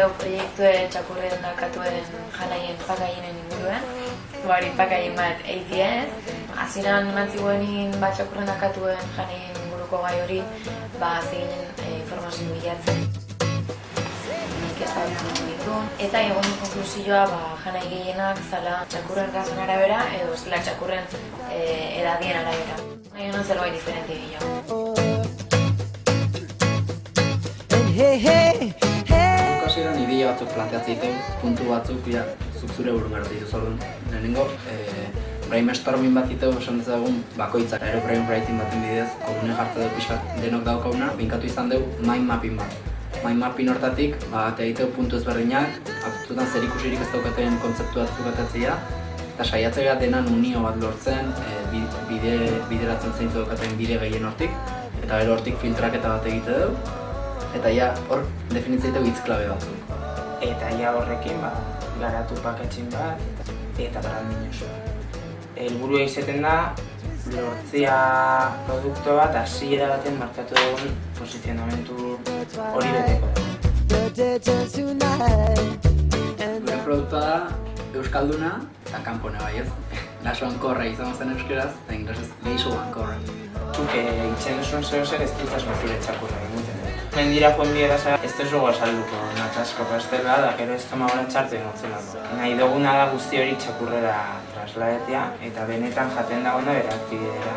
hau proiektuen txakurren dakatuen janaien pakainen inguruen. Hori pakaien bat eitiez. Hasieran eman zigoenin bat txakurren dakatuen janaien inguruko gai hori, zeginen informazio bilatzen. Nik ez da ditun. Eta egon konklusioa janai gehienak zala txakurren razen arabera edo zela txakurren edadien arabera. Nahi honen zerbait diferente gehiago. Hasieran ideia batzuk planteatzen ditu, puntu batzuk zuk zure burun gara dituz orduan. Lehenengo, brainstorming bat ditu esan dezagun bakoitzak. Brainwriting baten bidez, komune jartza dugu pixkat denok daukaguna, binkatu izan dugu mind mapping bat. Mind mapping hortatik, egiteu puntu ezberdinak, batzutan zer ikusirik ez daukaten kontzeptu batzuk atatzea, eta saiatzea dena unio bat lortzen, bideratzen zeintzu daukaten bide gehien hortik, eta gero hortik filtraketa bat egite dugu. Eta hor definitzea dugu hitz klabe batzuk. Eta horrekin garatu paketxin bat eta branding osoa. Helburua izaten da, lortzea produktu bat hasiera baten markatu dugun posizionamentu hori beteko da. Gure produktua da euskalduna eta kanpone bai ez. Laso hankorra izan zen euskeraz eta inglesez leizu hankorra. Zuk itxen duzun zer ez dut asmazure txakurra egiten. Mendira joan bidea ez dugu azalduko natzasko pastela da gero estomagora txartu emotzelako. Nahi duguna da guzti hori txakurrera trasladetea eta benetan jaten dagoena berak bidera.